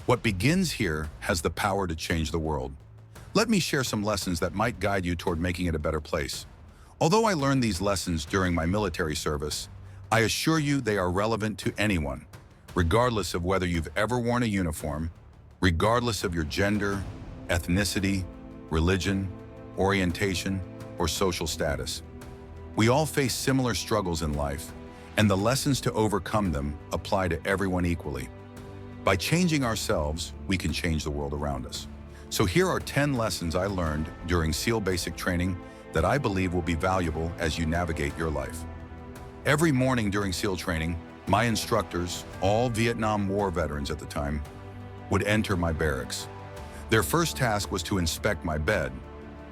What begins here has the power to change the world. Let me share some lessons that might guide you toward making it a better place. Although I learned these lessons during my military service, I assure you they are relevant to anyone, regardless of whether you've ever worn a uniform, regardless of your gender, ethnicity, religion, orientation, or social status. We all face similar struggles in life, and the lessons to overcome them apply to everyone equally. By changing ourselves, we can change the world around us. So here are 10 lessons I learned during SEAL basic training that I believe will be valuable as you navigate your life. Every morning during SEAL training, my instructors, all Vietnam War veterans at the time, would enter my barracks. Their first task was to inspect my bed.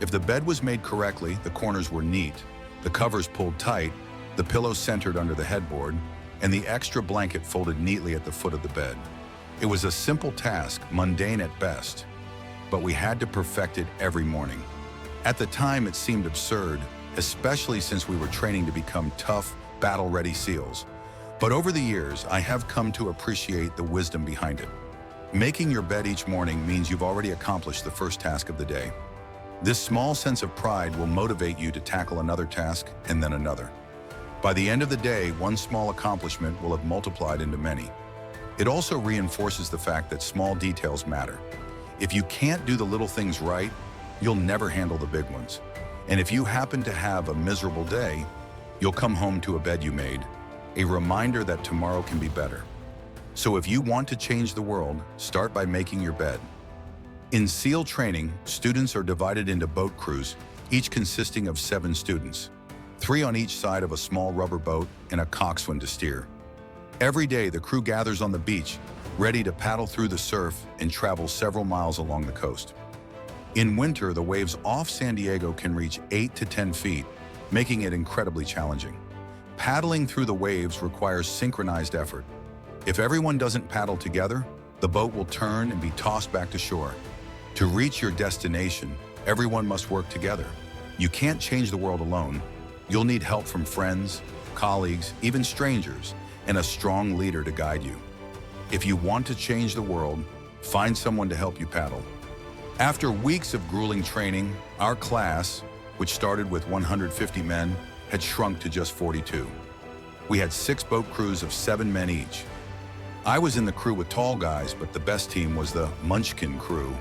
If the bed was made correctly, the corners were neat, the covers pulled tight, the pillows centered under the headboard, and the extra blanket folded neatly at the foot of the bed. It was a simple task, mundane at best, but we had to perfect it every morning. At the time, it seemed absurd, especially since we were training to become tough, battle-ready SEALs. But over the years, I have come to appreciate the wisdom behind it. Making your bed each morning means you've already accomplished the first task of the day. This small sense of pride will motivate you to tackle another task and then another. By the end of the day, one small accomplishment will have multiplied into many. It also reinforces the fact that small details matter. If you can't do the little things right, you'll never handle the big ones. And if you happen to have a miserable day, you'll come home to a bed you made, a reminder that tomorrow can be better. So if you want to change the world, start by making your bed. In SEAL training, students are divided into boat crews, each consisting of 7 students, 3 on each side of a small rubber boat and a coxswain to steer. Every day, the crew gathers on the beach, ready to paddle through the surf and travel several miles along the coast. In winter, the waves off San Diego can reach 8 to 10 feet, making it incredibly challenging. Paddling through the waves requires synchronized effort. If everyone doesn't paddle together, the boat will turn and be tossed back to shore. To reach your destination, everyone must work together. You can't change the world alone. You'll need help from friends, colleagues, even strangers, and a strong leader to guide you. If you want to change the world, find someone to help you paddle. After weeks of grueling training, our class, which started with 150 men, had shrunk to just 42. We had 6 boat crews of 7 men each. I was in the crew with tall guys, but the best team was the Munchkin crew.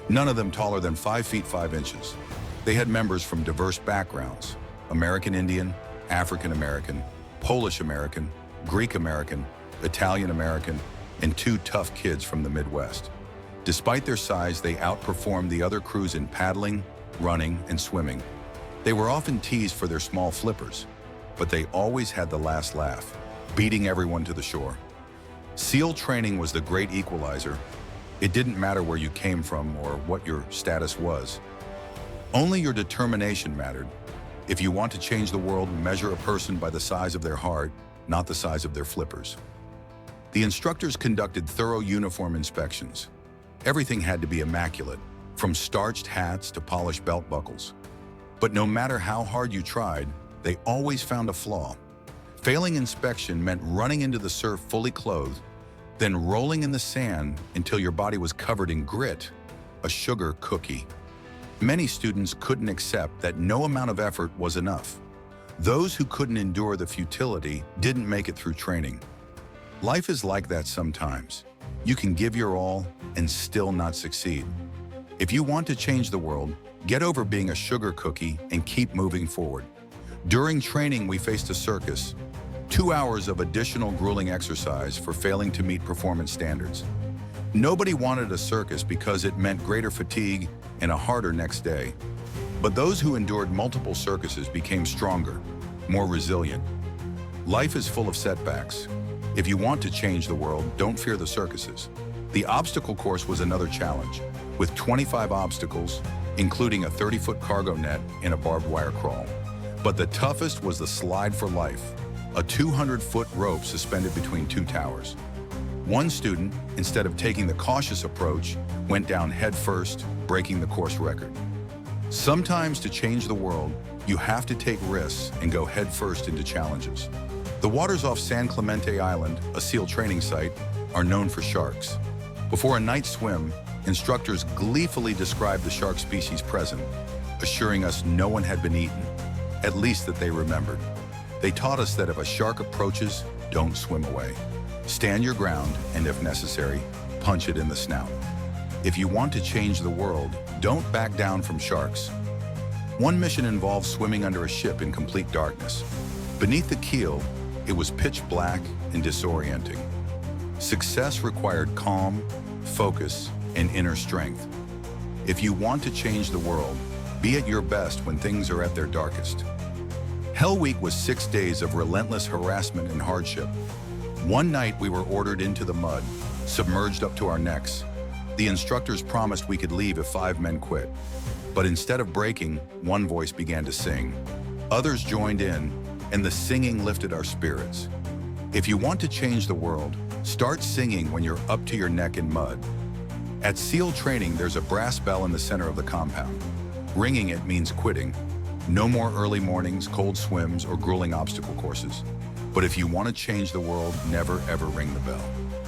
None of them taller than 5 feet 5 inches. They had members from diverse backgrounds: American Indian, African American, Polish American, Greek American, Italian American, and 2 tough kids from the Midwest. Despite their size, they outperformed the other crews in paddling, running, and swimming. They were often teased for their small flippers, but they always had the last laugh, beating everyone to the shore. SEAL training was the great equalizer. It didn't matter where you came from or what your status was. Only your determination mattered. If you want to change the world, measure a person by the size of their heart, not the size of their flippers. The instructors conducted thorough uniform inspections. Everything had to be immaculate, from starched hats to polished belt buckles. But no matter how hard you tried, they always found a flaw. Failing inspection meant running into the surf fully clothed, then rolling in the sand until your body was covered in grit, a sugar cookie. Many students couldn't accept that no amount of effort was enough. Those who couldn't endure the futility didn't make it through training. Life is like that sometimes. You can give your all and still not succeed. If you want to change the world, get over being a sugar cookie and keep moving forward. During training, we faced a circus, 2 hours of additional grueling exercise for failing to meet performance standards. Nobody wanted a circus because it meant greater fatigue and a harder next day. But those who endured multiple circuses became stronger, more resilient. Life is full of setbacks. If you want to change the world, don't fear the circuses. The obstacle course was another challenge, with 25 obstacles, including a 30-foot cargo net and a barbed wire crawl. But the toughest was the slide for life, a 200-foot rope suspended between 2 towers. One student, instead of taking the cautious approach, went down headfirst, breaking the course record. Sometimes to change the world, you have to take risks and go headfirst into challenges. The waters off San Clemente Island, a SEAL training site, are known for sharks. Before a night swim, instructors gleefully described the shark species present, assuring us no one had been eaten, at least that they remembered. They taught us that if a shark approaches, don't swim away. Stand your ground, and if necessary, punch it in the snout. If you want to change the world, don't back down from sharks. One mission involved swimming under a ship in complete darkness. Beneath the keel, it was pitch black and disorienting. Success required calm, focus, and inner strength. If you want to change the world, be at your best when things are at their darkest. Hell Week was 6 days of relentless harassment and hardship. One night we were ordered into the mud, submerged up to our necks. The instructors promised we could leave if 5 men quit. But instead of breaking, one voice began to sing. Others joined in, and the singing lifted our spirits. If you want to change the world, start singing when you're up to your neck in mud. At SEAL training, there's a brass bell in the center of the compound. Ringing it means quitting. No more early mornings, cold swims, or grueling obstacle courses. But if you want to change the world, never ever ring the bell.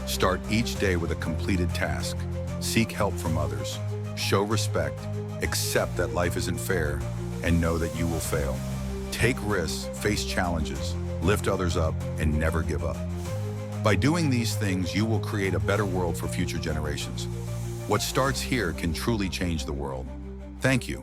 Start each day with a completed task. Seek help from others. Show respect. Accept that life isn't fair, and know that you will fail. Take risks, face challenges, lift others up, and never give up. By doing these things, you will create a better world for future generations. What starts here can truly change the world. Thank you.